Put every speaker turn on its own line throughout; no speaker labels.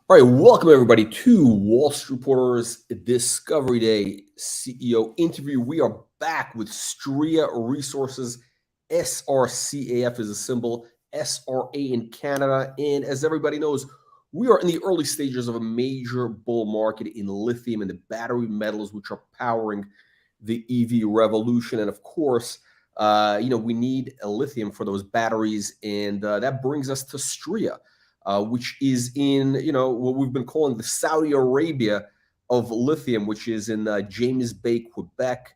All right, welcome everybody to Wall Street Reporter's Discovery Day CEO interview. We are back with Stria Resources. SRCAF is a symbol, SRA in Canada. And as everybody knows, we are in the early stages of a major bull market in lithium and the battery metals, which are powering the EV revolution. And of course, we need a lithium for those batteries. And that brings us to Stria. Which is in, what we've been calling the Saudi Arabia of lithium, which is in James Bay, Quebec,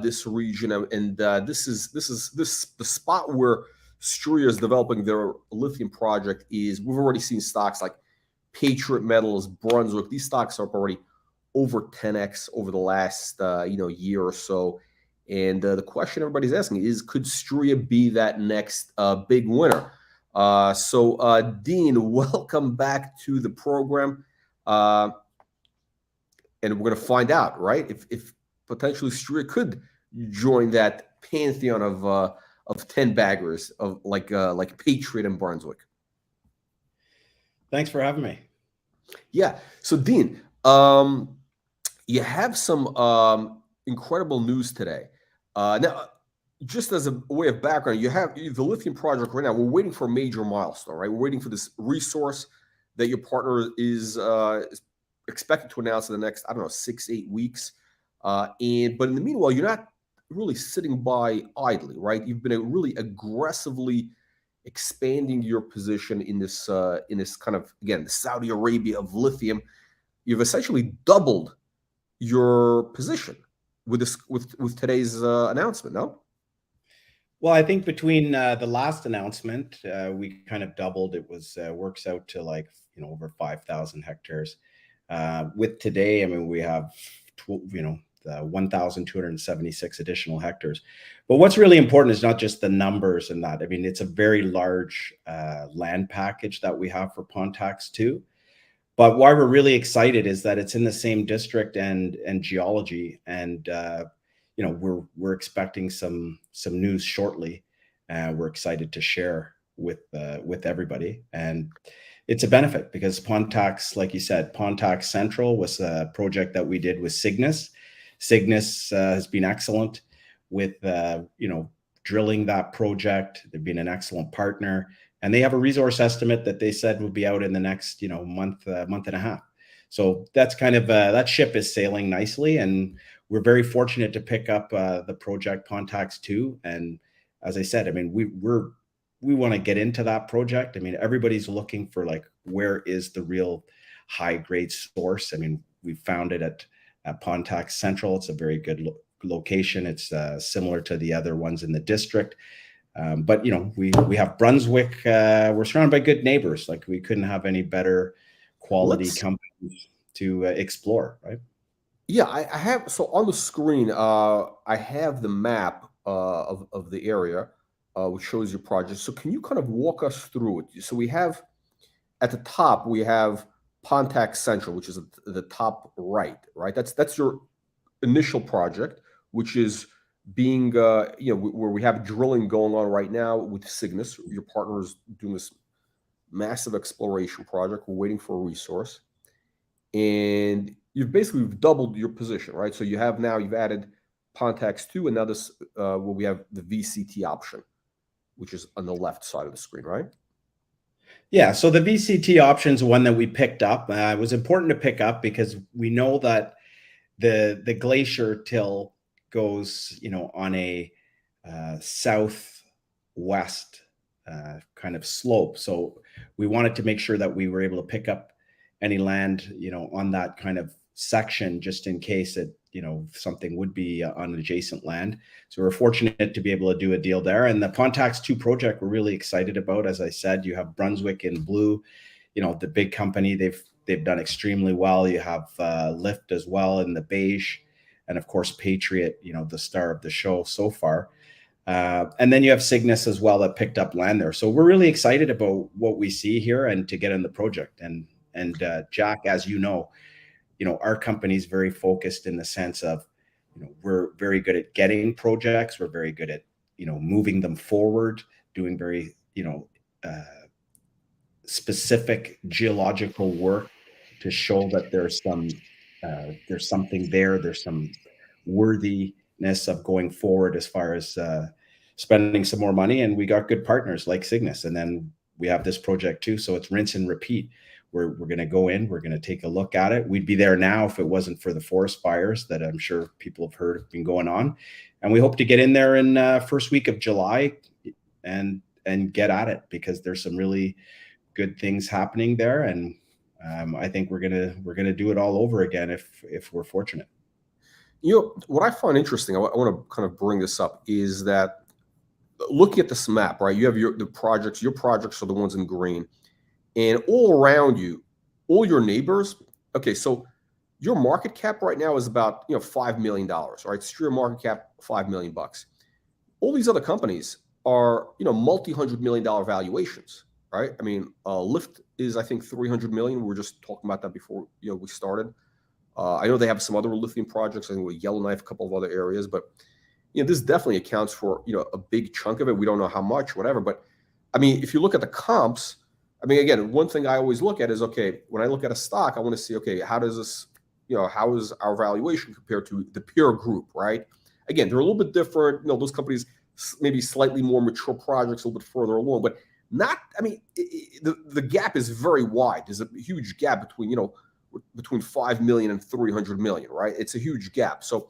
this region. And this is the spot where Stria is developing their lithium project is. We've already seen stocks like Patriot Metals, Brunswick. These stocks are up already over 10x over the last, year or so. And the question everybody's asking is, could Stria be that next big winner? Dean, welcome back to the program. And we're going to find out, right, if potentially Stria could join that pantheon of 10 baggers of like Patriot and Brunswick.
Thanks for having me.
Yeah. So Dean, you have some incredible news today. Now, just as a way of background, you have the lithium project right now. We're waiting for a major milestone, right? We're waiting for this resource that your partner is expected to announce in the next, 6-8 weeks. But in the meanwhile, you're not really sitting by idly, right? You've been really aggressively expanding your position in this kind of, again, the Saudi Arabia of lithium. You've essentially doubled your position with this with today's announcement, no?
Well, I think between the last announcement, we kind of doubled. It was works out to over 5,000 hectares. With today, I mean, we have 1,276 additional hectares. But what's really important is not just the numbers and that. I mean, it's a very large land package that we have for Pontax 2. But why we're really excited is that it's in the same district and geology, and we're expecting some news shortly. We're excited to share with everybody, and it's a benefit because Pontax, like you said, Pontax Central was a project that we did with Cygnus. Cygnus has been excellent with drilling that project. They've been an excellent partner, and they have a resource estimate that they said will be out in the next month and a half. So that's kind of that ship is sailing nicely, and we're very fortunate to pick up the project Pontax 2. And as I said, I mean, we want to get into that project. I mean, everybody's looking for where is the real high grade source. I mean, we found it at Pontax Central. It's a very good location. It's similar to the other ones in the district. But we have Brunswick. We're surrounded by good neighbors. Like, we couldn't have any better quality companies to explore, right?
Yeah, I have. So on the screen, I have the map of the area, which shows your project. So can you kind of walk us through it? So we have at the top, we have Pontax Central, which is at the top right? That's your initial project, which is being where we have drilling going on right now with Cygnus. Your partner is doing this massive exploration project. We're waiting for a resource, and you've basically doubled your position, right? So you've added Pontax 2, and now this where we have the VCT option, which is on the left side of the screen, right?
Yeah, so the VCT option is one that we picked up. It was important to pick up because we know that the glacier till goes, on a southwest kind of slope. So we wanted to make sure that we were able to pick up any land, on that kind of section, just in case it, something would be on adjacent land. So we're fortunate to be able to do a deal there. And the Pontax 2 project, we're really excited about. As I said, you have Brunswick in blue, the big company. They've done extremely well. You have Lyft as well in the beige, and of course Patriot, the star of the show so far. And then you have Cygnus as well that picked up land there. So we're really excited about what we see here and to get in the project. And Jack, as you know, our company is very focused in the sense of, we're very good at getting projects. We're very good at, moving them forward, doing very, specific geological work to show that there's something there. There's some worthiness of going forward as far as spending some more money. And we got good partners like Cygnus. And then we have this project too. So it's rinse and repeat. We're going to go in, we're going to take a look at it. We'd be there now if it wasn't for the forest fires that I'm sure people have heard have been going on. And we hope to get in there in first week of July and get at it, because there's some really good things happening there. And I think we're gonna do it all over again if we're fortunate.
You know, what I find interesting, I want to kind of bring this up, is that looking at this map, right? You have your projects are the ones in green, and all around you, all your neighbors. Okay, so your market cap right now is about $5 million, right? Stria market cap $5 million bucks. All these other companies are multi-$100 million valuations, right? I mean, Lyft is, I think, 300 million. We were just talking about that before we started. I know they have some other lithium projects. I think with Yellowknife, a couple of other areas, but this definitely accounts for a big chunk of it. We don't know how much, whatever. But I mean, if you look at the comps, I mean, again, one thing I always look at is, okay, when I look at a stock, I want to see, okay, how does this, how is our valuation compared to the peer group, right? Again, they're a little bit different. Those companies maybe slightly more mature projects, a little bit further along, but not. I mean, the gap is very wide. There's a huge gap between 5 million and 300 million, right? It's a huge gap. So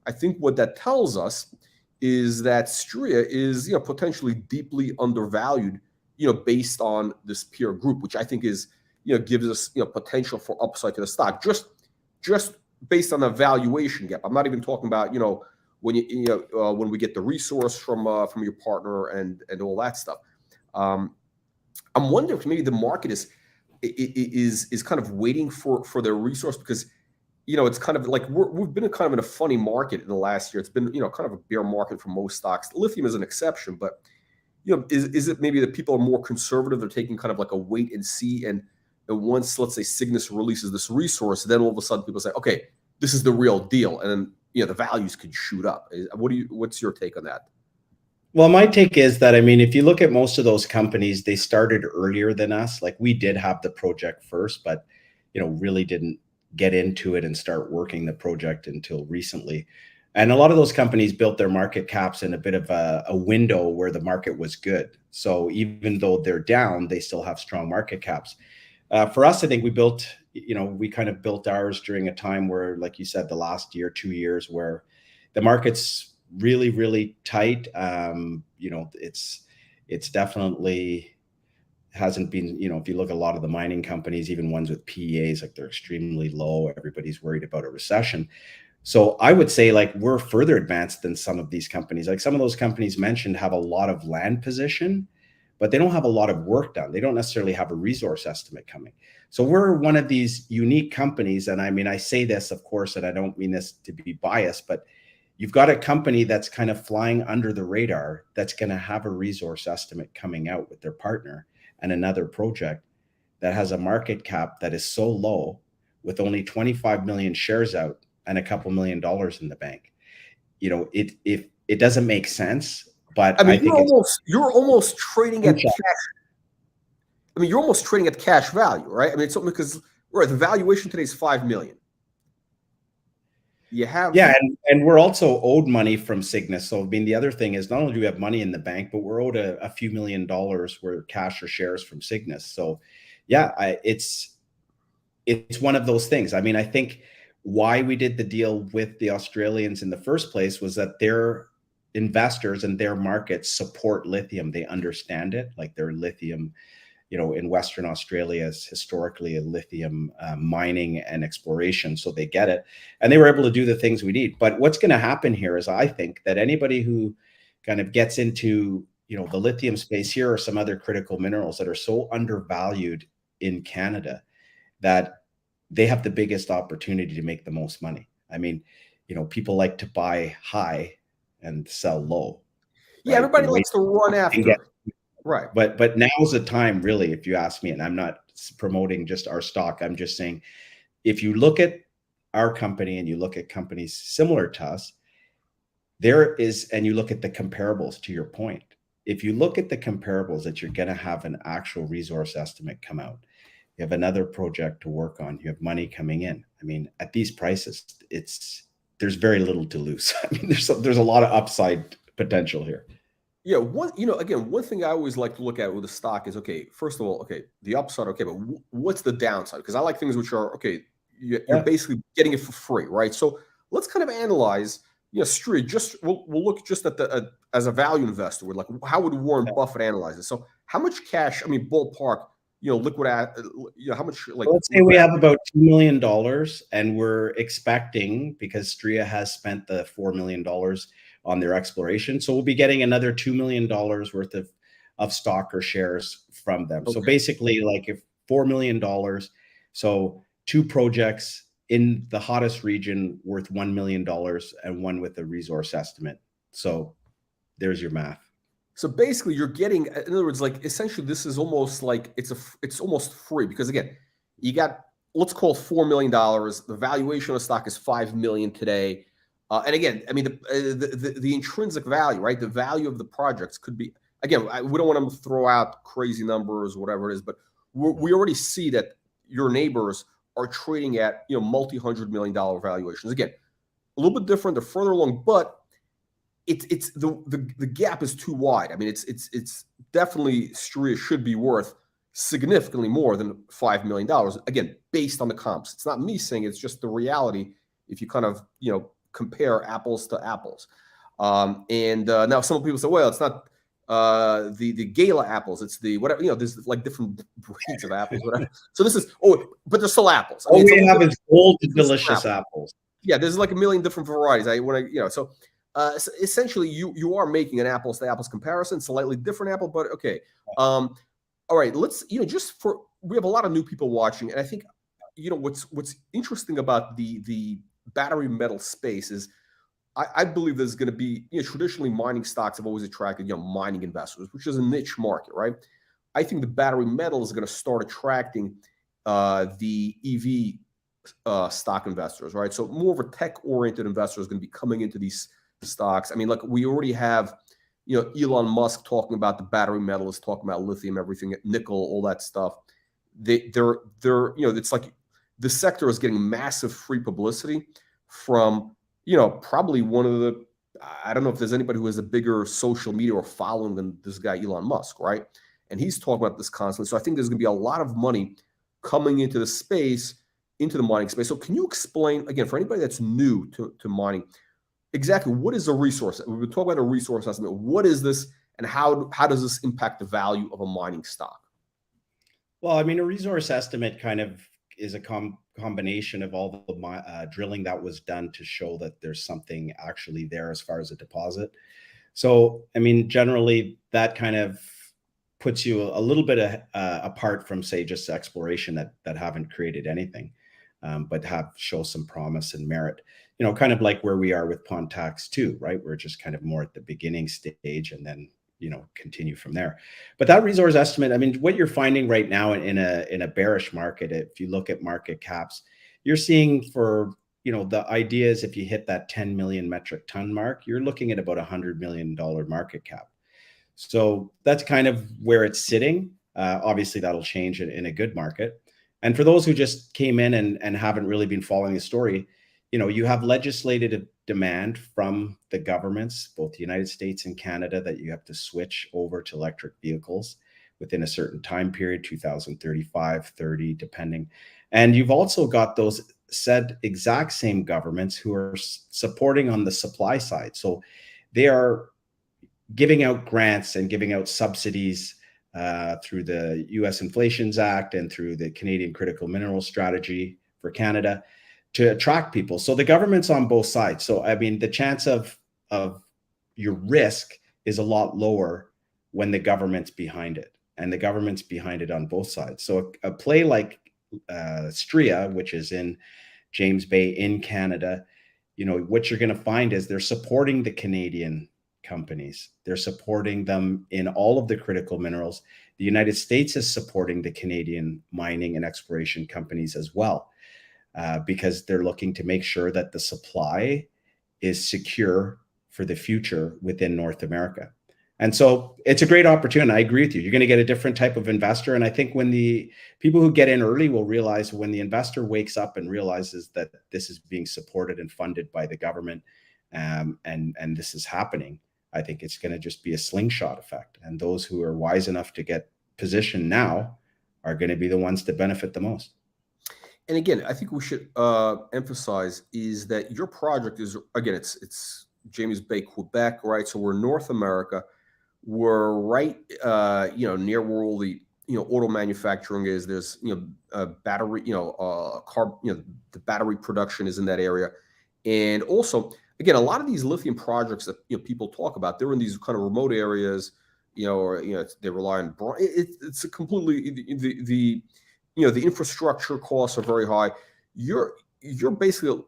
I think what that tells us is that Stria is, potentially deeply undervalued, based on this peer group, which I think is, gives us, potential for upside to the stock, just based on the valuation gap. I'm not even talking about, when when we get the resource from your partner and all that stuff. I'm wondering if maybe the market is kind of waiting for their resource, because it's kind of like we've been kind of in a funny market in the last year. It's been kind of a bear market for most stocks. Lithium is an exception, but is it maybe that people are more conservative? They're taking kind of like a wait and see, and once, let's say, Cygnus releases this resource, then all of a sudden people say, okay, this is the real deal, and then the values could shoot up. What's your take on that?
Well, my take is that, I mean, if you look at most of those companies, they started earlier than us. Like, we did have the project first, but really didn't get into it and start working the project until recently. And a lot of those companies built their market caps in a bit of a window where the market was good. So even though they're down, they still have strong market caps. For us, I think we kind of built ours during a time where, like you said, the last year, 2 years, where the market's really, really tight. It's definitely hasn't been, if you look at a lot of the mining companies, even ones with PEAs, like, they're extremely low. Everybody's worried about a recession. So I would say, like, we're further advanced than some of these companies. Like, some of those companies mentioned have a lot of land position, but they don't have a lot of work done. They don't necessarily have a resource estimate coming. So we're one of these unique companies. And I mean, I say this, of course, and I don't mean this to be biased, but you've got a company that's kind of flying under the radar that's going to have a resource estimate coming out with their partner, and another project that has a market cap that is so low, with only 25 million shares out and a couple $1 million in the bank. It doesn't make sense, but
I mean,
I think
you're almost trading at cash. I mean, you're almost trading at cash value, right? I mean, it's something, because the valuation today is 5 million.
And we're also owed money from Cygnus. So I mean, the other thing is, not only do we have money in the bank, but we're owed a few $1 million worth cash or shares from Cygnus. So it's one of those things. I mean, I think why we did the deal with the Australians in the first place was that their investors and their markets support lithium. They understand it. Like, their lithium, in Western Australia is historically a lithium mining and exploration. So they get it. And they were able to do the things we need. But what's going to happen here is, I think that anybody who kind of gets into, the lithium space, here are some other critical minerals that are so undervalued in Canada that they have the biggest opportunity to make the most money. I mean, people like to buy high and sell low.
Yeah, right? Everybody likes to run after. Right.
But now's the time, really, if you ask me, and I'm not promoting just our stock. I'm just saying, if you look at our company and you look at companies similar to us, and you look at the comparables, to your point, if you look at the comparables that you're going to have an actual resource estimate come out, you have another project to work on, you have money coming in. I mean, at these prices, there's very little to lose. I mean, there's a lot of upside potential here.
Yeah, again, one thing I always like to look at with a stock is, okay, first of all, okay, the upside, okay, but what's the downside? Because I like things which are, okay, you're basically getting it for free, right? So let's kind of analyze, Stria. We'll look just at as a value investor. We're like, how would Warren Buffett analyze it? So how much cash? I mean, ballpark, liquid, how much? Like,
let's say we have about $2 million, and we're expecting, because Stria has spent the $4 million on their exploration, so we'll be getting another $2 million worth of stock or shares from them. Okay. So basically, like, if $4 million, so 2 projects in the hottest region worth $1 million and one with a resource estimate. So there's your math.
So basically, you're getting, in other words, like, essentially, this is almost like it's almost free, because again, you got, let's call it $4 million. The valuation of the stock is $5 million today. And again, I mean, the intrinsic value, right? The value of the projects could be, again, we don't want to throw out crazy numbers, whatever it is, but we already see that your neighbors are trading at, multi-$100 million valuations. Again, a little bit different, they're further along, but it's the gap is too wide. I mean, it's definitely, Stria should be worth significantly more than $5 million. Again, based on the comps. It's not me saying, it's just the reality. If you kind of, compare apples to apples. Now some people say, well, it's not the Gala apples, it's the whatever, there's like different breeds of apples, whatever. So this is, but they're still apples.
I mean, we have is old delicious apples.
Yeah, there's like a million different varieties. So essentially you are making an apples to apples comparison, slightly different apple, but okay. All right, let's, we have a lot of new people watching, and I think, what's interesting about the battery metal space is I believe there's going to be, traditionally mining stocks have always attracted, mining investors, which is a niche market, right? I think the battery metal is going to start attracting the EV stock investors, right? So more of a tech-oriented investor is going to be coming into these stocks. I mean, like, we already have, Elon Musk talking about the battery metals, talking about lithium, everything, nickel, all that stuff. They're it's like the sector is getting massive free publicity from, probably one of the, I don't know if there's anybody who has a bigger social media or following than this guy, Elon Musk, right? And he's talking about this constantly. So I think there's going to be a lot of money coming into the space, into the mining space. So can you explain, again, for anybody that's new to mining, exactly what is a resource? We've been talking about a resource estimate. What is this, and how does this impact the value of a mining stock?
Well, I mean, a resource estimate kind of is a combination of all the drilling that was done to show that there's something actually there as far as a deposit. So, I mean, generally that kind of puts you a little bit apart from, say, just exploration that haven't created anything, but show some promise and merit. Kind of like where we are with Pontax too, right? We're just kind of more at the beginning stage, and then continue from there. But that resource estimate, I mean, what you're finding right now in a bearish market, if you look at market caps, you're seeing for, the idea is if you hit that 10 million metric ton mark, you're looking at about $100 million market cap. So that's kind of where it's sitting. Obviously that'll change in a good market. And for those who just came in and haven't really been following the story, you have legislated demand from the governments, both the United States and Canada, that you have to switch over to electric vehicles within a certain time period, 2035, 30, depending. And you've also got those said exact same governments who are supporting on the supply side. So they are giving out grants and giving out subsidies through the US Inflation Act and through the Canadian Critical Minerals Strategy for Canada to attract people. So the government's on both sides. So, I mean, the chance of your risk is a lot lower when the government's behind it, and the government's behind it on both sides. So a play like Stria, which is in James Bay in Canada, what you're going to find is they're supporting the Canadian companies. They're supporting them in all of the critical minerals. The United States is supporting the Canadian mining and exploration companies as well. Because they're looking to make sure that the supply is secure for the future within North America. And so it's a great opportunity. I agree with you. You're going to get a different type of investor. And I think when the people who get in early will realize, when the investor wakes up and realizes that this is being supported and funded by the government, and this is happening, I think it's going to just be a slingshot effect. And those who are wise enough to get positioned now are going to be the ones to benefit the most.
And again, I think we should emphasize is that your project is, again, it's James Bay, Quebec, right? So we're North America. We're right, near where all the auto manufacturing is. There's battery, the battery production is in that area, and also again, a lot of these lithium projects that people talk about, they're in these kind of remote areas, or they rely on. It's a completely the infrastructure costs are very high. You're basically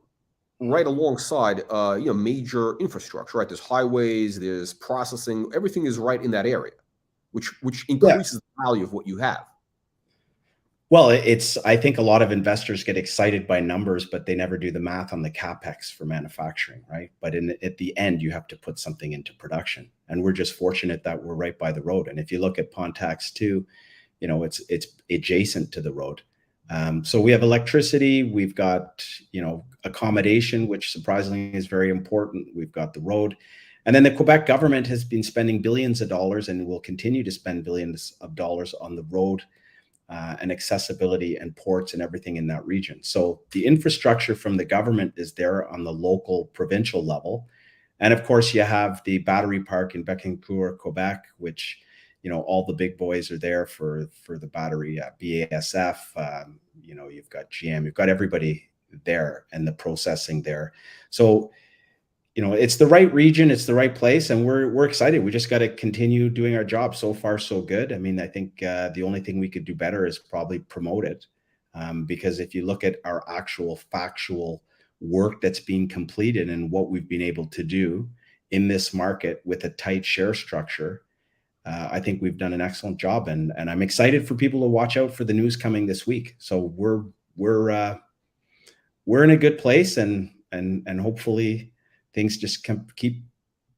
right alongside major infrastructure, right? There's highways, there's processing, everything is right in that area, which increases the value of what you have.
Well, I think a lot of investors get excited by numbers, but they never do the math on the capex for manufacturing, right? But at the end, you have to put something into production. And we're just fortunate that we're right by the road. And if you look at Pontax too, it's adjacent to the road. So we have electricity, we've got, accommodation, which surprisingly is very important. We've got the road. And then the Quebec government has been spending billions of dollars and will continue to spend billions of dollars on the road and accessibility and ports and everything in that region. So the infrastructure from the government is there on the local, provincial level. And of course, you have the battery park in Bécancour, Quebec, which, all the big boys are there for the battery, BASF, you've got GM, you've got everybody there and the processing there. So, it's the right region, it's the right place, and we're excited. We just got to continue doing our job. So far, so good. I mean, I think the only thing we could do better is probably promote it, because if you look at our actual factual work that's being completed and what we've been able to do in this market with a tight share structure, I think we've done an excellent job, and I'm excited for people to watch out for the news coming this week. So we're in a good place, and hopefully things just keep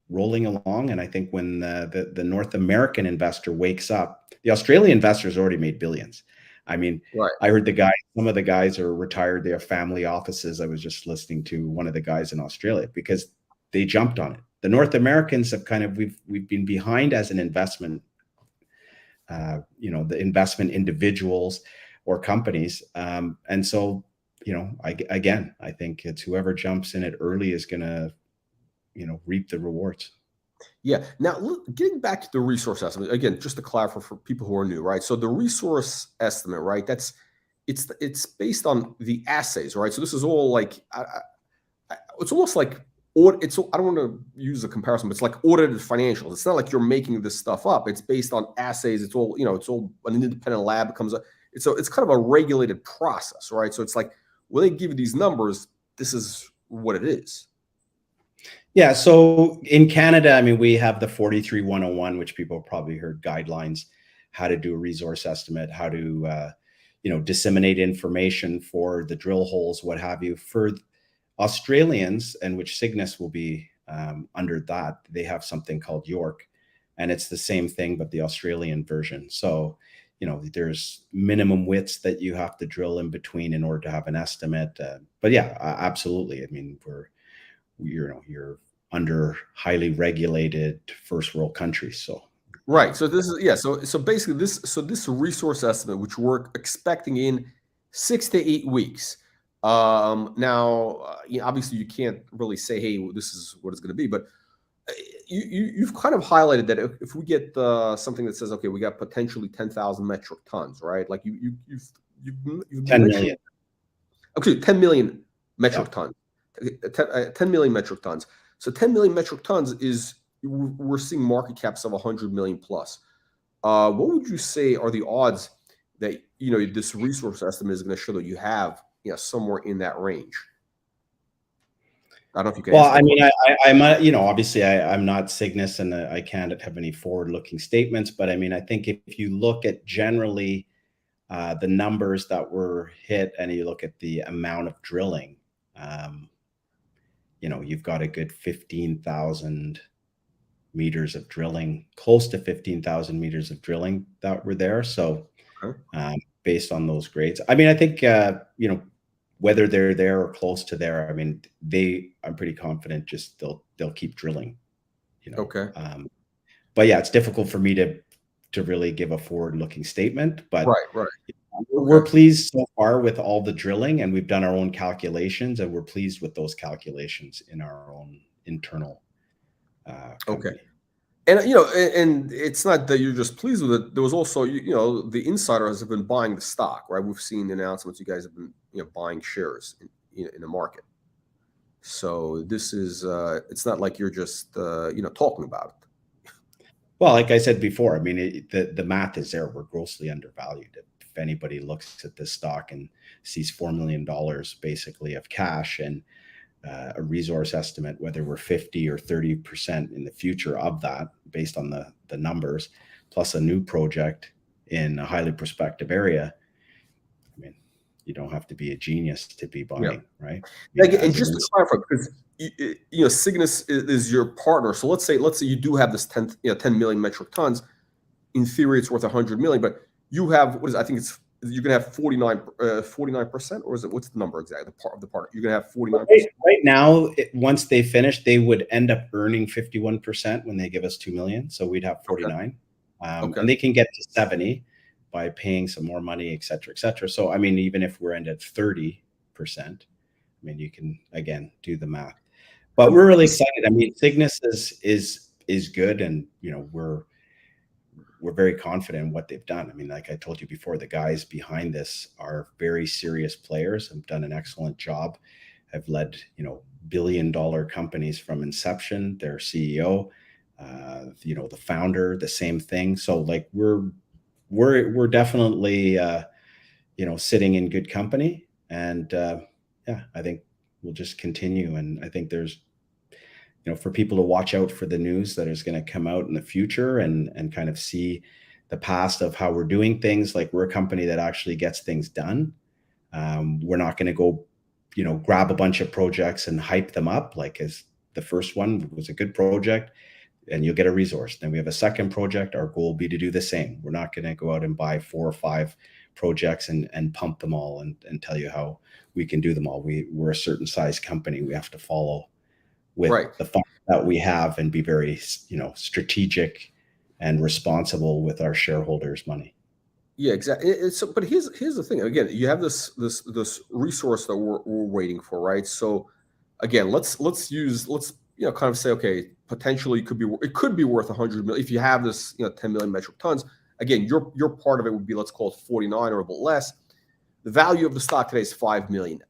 rolling along. And I think when the North American investor wakes up, the Australian investors already made billions. I mean, right. I heard some of the guys are retired. They have family offices. I was just listening to one of the guys in Australia because they jumped on it. The North Americans have we've been behind as an investment, the investment individuals or companies. And so, I think it's whoever jumps in it early is going to, reap the rewards.
Yeah. Now, getting back to the resource estimate, again, just to clarify for people who are new, right? So the resource estimate, right? It's based on the assays, right? So this is all like, it's almost like, I don't want to use a comparison, but it's like audited financials. It's not like you're making this stuff up. It's based on assays. It's all, it's all an independent lab comes up. It's kind of a regulated process, right? So it's like, when they give you these numbers, this is what it is.
Yeah. So in Canada, I mean, we have the 43-101, which people have probably heard, guidelines, how to do a resource estimate, how to, disseminate information for the drill holes, what have you. For Australians, and which Cygnus will be under that, they have something called York, and it's the same thing, but the Australian version. So, there's minimum widths that you have to drill in between in order to have an estimate. But yeah, absolutely. I mean, you're under highly regulated first world countries. So
right. So this is So basically this resource estimate, which we're expecting in 6 to 8 weeks. Now, obviously you can't really say, hey, this is what it's going to be, but you've kind of highlighted that if we get something that says, okay, we got potentially 10,000 metric tons, right? Like you've
10 million.
Okay, 10 million metric tons. 10 million metric tons. So 10 million metric tons we're seeing market caps of 100 million plus. What would you say are the odds that this resource estimate is going to show that you have somewhere in that range? I don't know if you can.
Well, I mean, I'm obviously I'm not Cygnus, and I can't have any forward-looking statements. But I mean, I think if you look at generally the numbers that were hit, and you look at the amount of drilling, you've got a good 15,000 meters of drilling, close to 15,000 meters of drilling that were there. So based on those grades, I mean, I think, you know, whether they're there or close to there, I mean, I'm pretty confident just they'll keep drilling, you know.
Okay.
But yeah, it's difficult for me to really give a forward-looking statement, but
Right.
we're pleased so far with all the drilling, and we've done our own calculations, and we're pleased with those calculations in our own internal company.
Okay. And you know, and it's not that you're just pleased with it. There was also, you know, the insiders have been buying the stock, right? We've seen the announcements. You guys have been, you know, buying shares in the market. So this is, it's not like you're just, you know, talking about it.
Well, like I said before, I mean, the math is there. We're grossly undervalued. If anybody looks at this stock and sees $4 million basically of cash and a resource estimate, whether we're 50 or 30% in the future of that, based on the numbers, plus a new project in a highly prospective area, I mean, you don't have to be a genius to be buying, right? I mean,
and just to clarify, because you know, Cygnus is your partner. So let's say you do have this 10 million metric tons. In theory, it's worth 100 million, but you have, what is, I think it's, you're going to have 49%, or is it, what's the number exactly? The part of the partner, you're going to have 49%.
Right now, once they finish, they would end up earning 51% when they give us 2 million. So we'd have 49, and they can get to 70 by paying some more money, et cetera, et cetera. So, I mean, even if we're at 30%, I mean, you can, again, do the math, but we're really excited. I mean, Cygnus is good. And, you know, we're very confident in what they've done. I mean, like I told you before, the guys behind this are very serious players, have done an excellent job, have led, you know, billion-dollar companies from inception, their CEO, you know, the founder, the same thing. So like we're definitely, you know, sitting in good company. And yeah, I think we'll just continue. And I think there's, you know, for people to watch out for the news that is going to come out in the future and kind of see the past of how we're doing things. Like, we're a company that actually gets things done. We're not going to go, you know, grab a bunch of projects and hype them up. Like, as the first one was a good project and you'll get a resource. Then we have a second project. Our goal will be to do the same. We're not going to go out and buy 4 or 5 projects and pump them all and tell you how we can do them all. We're a certain size company. We have to follow with the funds that we have and be very, you know, strategic and responsible with our shareholders' money.
Yeah, exactly. So, but here's the thing. Again, you have this resource that we're waiting for, right? So, again, let's you know, kind of say, okay, potentially it could be worth 100 million if you have this, you know, 10 million metric tons. Again, your part of it would be, let's call it 49 or a bit less. The value of the stock today is 5 million.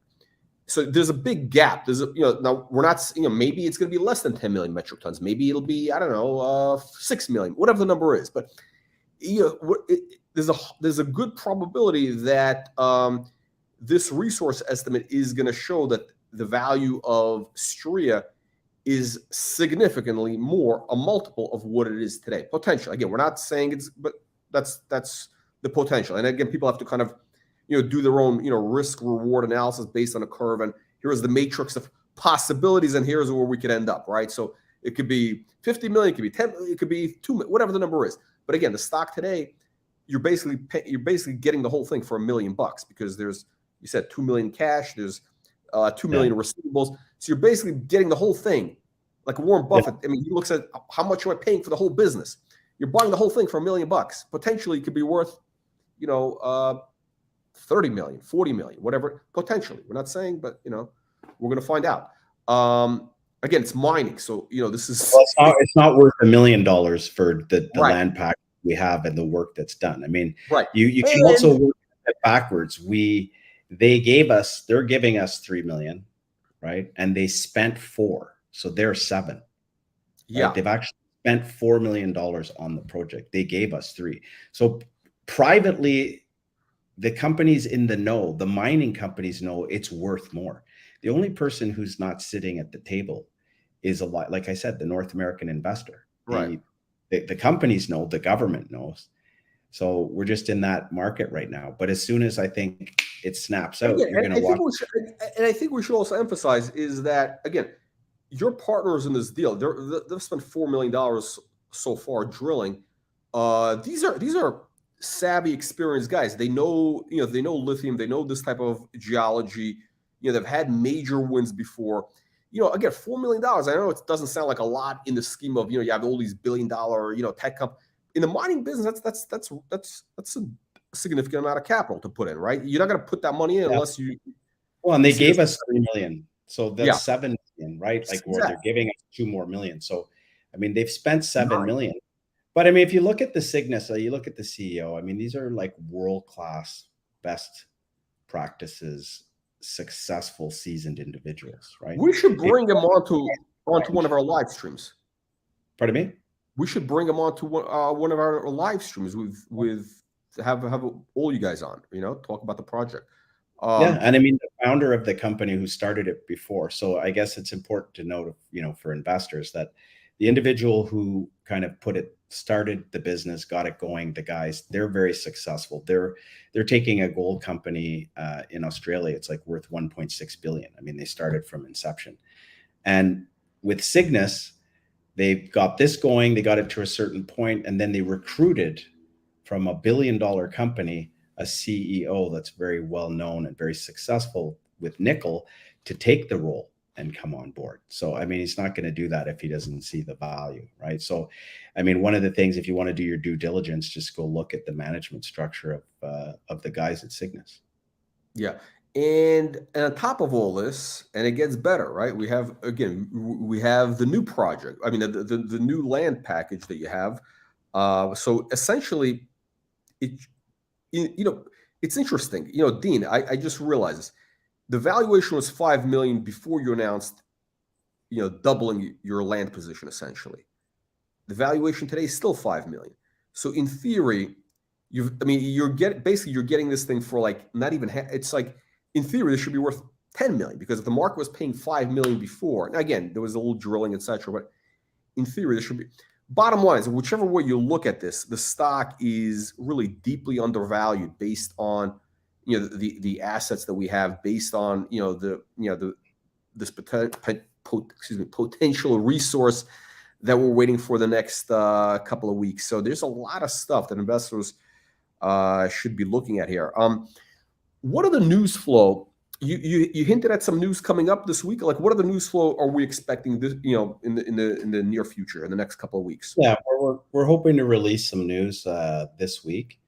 So there's a big gap. There's you know, now we're not, you know, maybe it's going to be less than 10 million metric tons. Maybe it'll be, I don't know, 6 million, whatever the number is. But you know, there's a good probability that this resource estimate is going to show that the value of Stria is significantly more, a multiple of what it is today. Potential. Again, we're not saying it's, but that's the potential. And again, people have to kind of, you know, do their own, you know, risk reward analysis based on a curve. And here's the matrix of possibilities, and here's where we could end up, right? So it could be 50 million, it could be 10 million, it could be 2 million, whatever the number is. But again, the stock today, you're basically getting the whole thing for $1 million, because there's, you said 2 million cash, there's 2 million receivables. So you're basically getting the whole thing. Like Warren Buffett, I mean, he looks at how much am I paying for the whole business. You're buying the whole thing for $1 million. Potentially it could be worth, you know, 30 million, 40 million, whatever, potentially. We're not saying, but, you know, we're going to find out. Again, it's mining. So, you know, this is,
well, it's not worth $1 million for the land pack we have and the work that's done. I mean, you can also work it backwards. They're giving us 3 million, right? And they spent 4. So they're 7.
Yeah.
Right? They've actually spent $4 million on the project. They gave us 3. So privately, the companies in the know, the mining companies know it's worth more. The only person who's not sitting at the table is like I said, the North American investor.
Right.
The companies know, the government knows. So we're just in that market right now. But as soon as I think it snaps out, you're going to watch.
And I think we should also emphasize is that, again, your partners in this deal, they've spent $4 million so far drilling. These are savvy, experienced guys. They know, they know lithium. They know this type of geology. They've had major wins before. Again, $4 million. I know it doesn't sound like a lot in the scheme of, you have all these billion-dollar, tech companies. In the mining business, that's a significant amount of capital to put in, right? You're not going to put that money in unless you.
Well, and they gave us 3 million, so that's
Yeah,
7 million, right? Like, or
exactly.
they're giving us 2 more million. So, I mean, they've spent 7 million. But I mean, if you look at the Cygnus, you look at the CEO. I mean, these are like world-class, best practices, successful, seasoned individuals, right?
We should bring him onto one of our live streams.
Pardon me?
We should bring him onto one of our live streams with have all you guys on. Talk about the project.
Yeah, and I mean, the founder of the company who started it before. So I guess it's important to note, for investors, that the individual who kind of started the business, got it going, the guys, they're very successful. They're taking a gold company in Australia. It's like worth 1.6 billion. I mean, they started from inception. And with Cygnus, they got this going, they got it to a certain point, and then they recruited from a $1 billion company a CEO that's very well known and very successful with nickel to take the role and come on board. So, I mean, he's not going to do that if he doesn't see the value, right? So, I mean, one of the things, if you want to do your due diligence, just go look at the management structure of the guys at Cygnus.
Yeah. And on top of all this, and it gets better, right? We have the new project. I mean, the new land package that you have. So essentially, it's interesting. Dean, I just realized this. The valuation was 5 million before you announced, doubling your land position. Essentially, the valuation today is still 5 million. So in theory, you're getting this thing for like not even it's like, in theory, this should be worth 10 million, because if the market was paying 5 million before, now again, there was a little drilling, etc. But in theory, this should be. Bottom line is, whichever way you look at this, the stock is really deeply undervalued based on the assets that we have, based on this potential resource that we're waiting for the next couple of weeks. So there's a lot of stuff that investors should be looking at here. What are the news flow? You hinted at some news coming up this week. Like, what are the news flow are we expecting this, in the near future, in the next couple of weeks?
Yeah, we're hoping to release some news this week,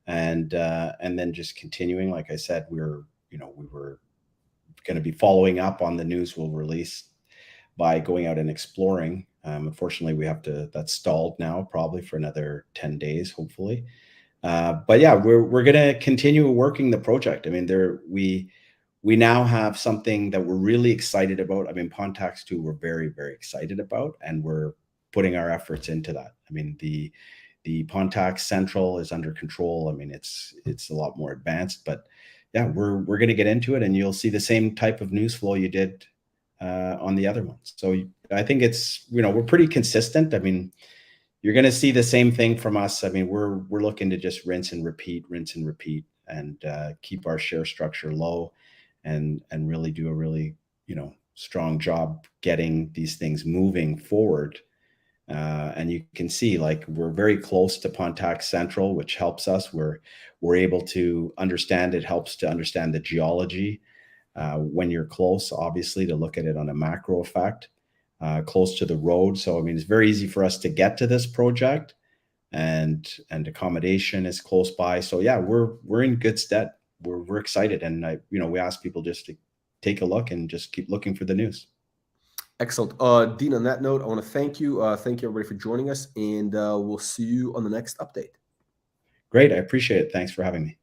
and then just continuing. Like I said, we were going to be following up on the news we'll release by going out and exploring. Unfortunately, that's stalled now, probably for another 10 days, hopefully. But yeah, we're going to continue working the project. I mean, we now have something that we're really excited about. I mean, Pontax 2, we're very, very excited about, and we're putting our efforts into that. I mean, the Pontax Central is under control. I mean, it's a lot more advanced, but yeah, we're going to get into it, and you'll see the same type of news flow you did on the other ones. So I think it's, we're pretty consistent. I mean, you're going to see the same thing from us. I mean, we're looking to just rinse and repeat, and keep our share structure low, and really do a really, strong job getting these things moving forward. And you can see, like, we're very close to Pontax Central, which helps us. We're able to understand. It helps to understand the geology when you're close, obviously, to look at it on a macro effect, close to the road. So, I mean, it's very easy for us to get to this project, and accommodation is close by. So yeah, we're in good stead. We're excited, and we ask people just to take a look and just keep looking for the news.
Excellent. Dean, on that note, I want to thank you. Thank you, everybody, for joining us, and we'll see you on the next update.
Great. I appreciate it. Thanks for having me.